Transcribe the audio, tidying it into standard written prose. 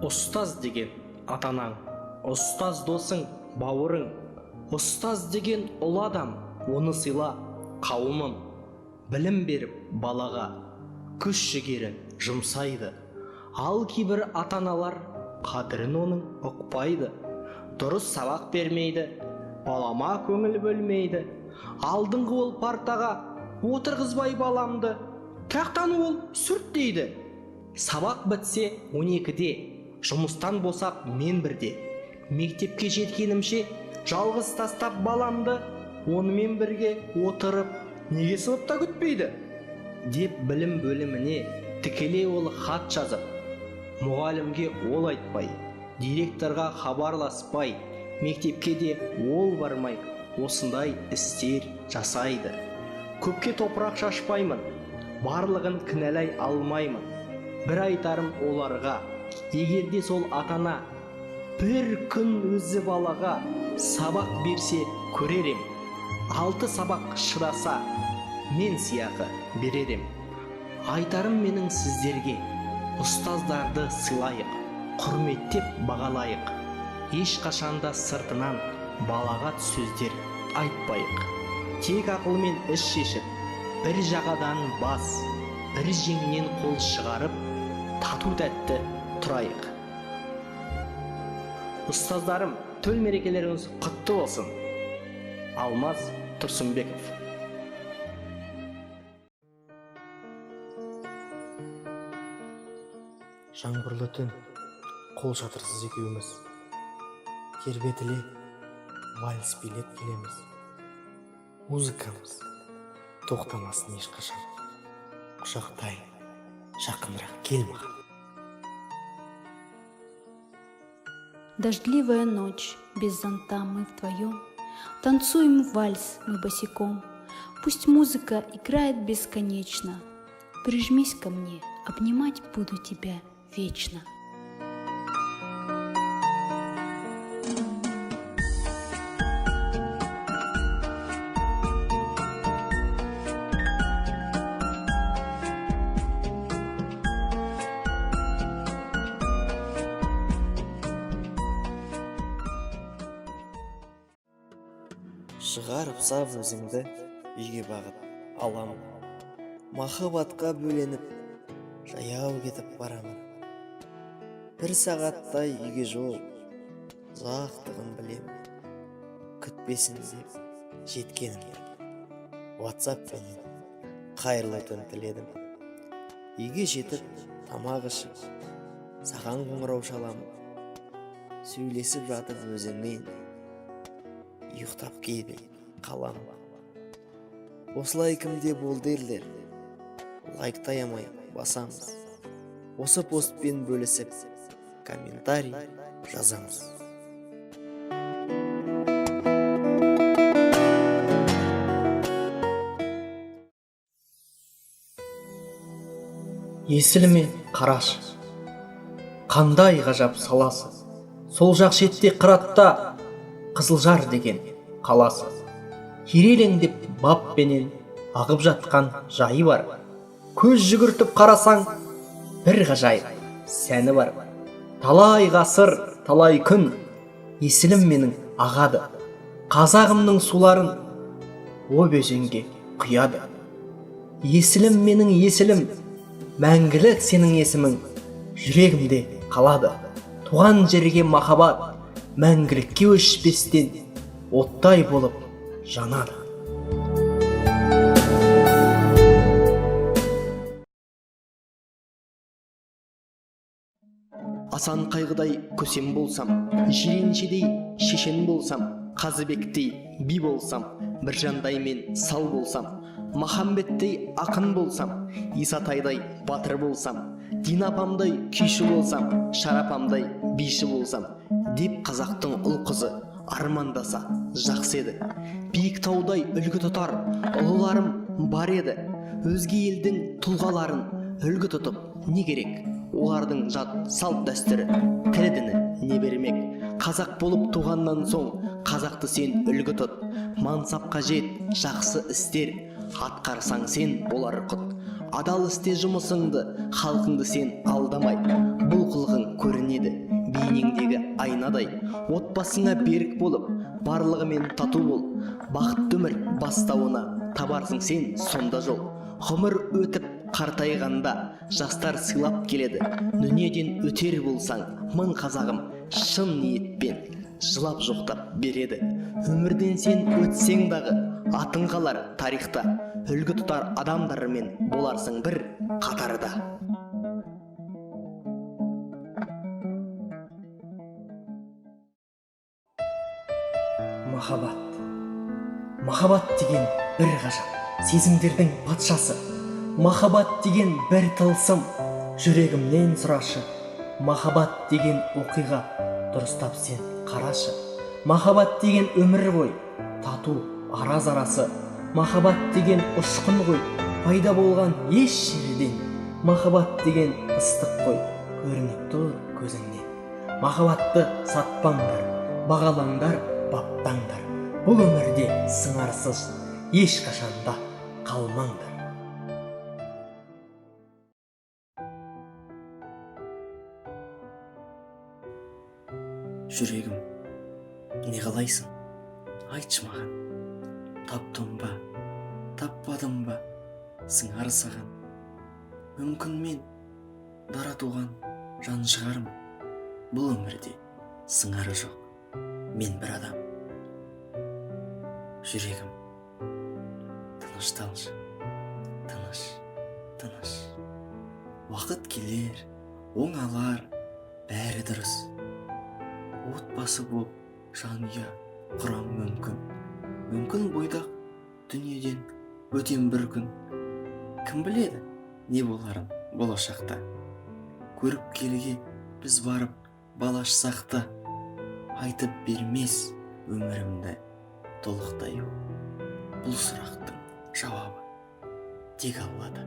Ұстаз деген атанаң, ұстаз досың, бауырың, ұстаз деген ұлы адам, оны сыйла, қауымым. Білім беріп балаға күш жігерін жұмсайды. Ал кейбір ата-аналар қадірін оның ұқпайды. Дұрыс сабақ бермейді, балама көңіл бөлмейді. Алдыңғы ол партаға отырғызбай баламды, тақтаны ол сүрт дейді. Сабақ бітсе 12-де, жұмыстан босап мен бірде. Мектепке жеткенімше жалғыз тастап баламды, онымен бірге отырып, неге сыныпта күтпейді? Деп білім бөліміне тікелей ол хат жазып, мұғалімге ол айтпай, директорға хабарласпай, мектепке де ол бармай, осындай істер жасайды. Көпке топырақ шашпаймын, барлығын кінәлай алмаймын. Бір айтарым оларға, егерде сол атана бір күн өзі балаға сабақ берсе көререм, 6 сабақ шыдаса мен сияқы беререм. Айтарым менің сіздерге, ұстаздарды сыйлайық, құрметтеп бағалайық. Ешқашанда сыртынан балағат сөздер айтпайық. Тек ақылмен іс шешіп, бір жағадан бас, бір жеңнен қол шығарып, тату тәтті тұрайық. Ұстаздарым, төл мерекелеріңіз құтты болсын. Алмаз Тұрсынбеков. Жаңбырлы түн, қол шатырсыз екеуміз, тербетіле вальс билеп келеміз. Музыкамыз тоқтамасын ешқашан. Құшақтай, жақынырақ кел маған. Дождливая ночь, без зонта мы вдвоем, танцуем вальс мы босиком. Пусть музыка играет бесконечно, прижмись ко мне, обнимать буду тебя вечно. Шығарып сап өзіңді үйге бағып аламын. Махаббатқа бөленіп, жаяу кетіп барамын. Бір сағаттай үйге жол, ұзақтығын білемін. Күтпесін деп жеткенімді, WhatsApp-пенен қайырлы түн тіледім. Үйге жетіп, тамақ ішіп, саған қоңырау шаламын. Сөйлесіп жатып өзіңмен, ұйықтап кейде қалам. Осылай кімде бол дерлер, лайктай алмай басамыз. Осы постпен бөлісіп, комментарий жазамыз. Есіліме қарашы, қандай ғажап саласы. Сол жақ шетте қыратта Қызылжар деген қаласы. Ирелеңдеп баппенен ағып жатқан жайы бар. Көз жүгіртіп қарасаң, бір ғажайып сәні бар. Талай ғасыр, талай күн, есілім менің ағады. Қазағымның суларын об өзенге құяды. Есілім менің есілім, мәңгілік сенің есімің жүрегімде қалады. Туған жерге махаббат мәңгілікке өшпестен оттай болып жанады. Асан қайғыдай көсем болсам, жиреншедей шешен болсам, Қазыбектей би болсам, Біржандай мен сал болсам, Махамбеттей ақын болсам, Исатайдай батыр болсам, Динапамдай күйші болсам, Шарапамдай биші болсам, деп қазақтың ұл қызы армандаса жақсы еді. Биік таудай үлгі тұтар ұлыларым бар еді. Өзге елдің тұлғаларын үлгі тұтып не керек? Олардың жат салт дәстүрі, тілі діні не бермек? Қазақ болып туғаннан соң қазақты сен үлгі тұт. Мансапқа жет жақсы істер, атқарсаң сен болар құт. адал істе жұмысыңды, халқыңды сен алдамай. Бұл қылығың көрінеді бейнеңдегі айнадай. Отбасыңа берік болып, барлығымен тату бол. Бақытты өмір бастауына табарсың сен сонда жол. Ғұмыр өтіп қартайғанда жастар сыйлап келеді. Дүниеден өтер болсаң, мың қазағым шын ниетпен жылап жоқтап береді. Өмірден сен өтсең дағы атың қалар тарихта. Үлгі тұтар адамдармен боларсың бір қатарда. Махаббат деген бір ғажап сезімдердің патшасы. Махаббат деген бір тылсым, жүрегімнен сұрашы. Махаббат деген оқиға, дұрыстап сен қарашы. Махаббат деген өмір ғой, тату араз арасы. Махаббат деген ұшқын ғой, пайда болған еш жерден. Махаббат деген ыстық қой, көрініп тұр көзіңнен. Махаббатты сатпаңдар, бағалаңдар, баптаңдар. Бұл өмірде сыңарсыз ешқашанда қалмаңдар. Жүрегім, не қалайсың? Айтшы маған. Таптым ба, таппадым ба, сыңар саған. Мүмкін мен дара туған жан шығармын. Бұл өмірде сыңары жоқ, мен бір адам. Жүрегім, тынышталшы, тыныш, тыныш. Уақыт келер, оңалар, бәрі дұрыс. Отбасы боп жанұя құрам мүмкін. Мүмкін бойдақ дүниеден өтем бір күн. Кім біледі, не боларын болашақта. Көріп келге біз барып балашсақ та, айтып бермес өмірімді толықтай. Бұл сұрақтың жауабы тек Аллада.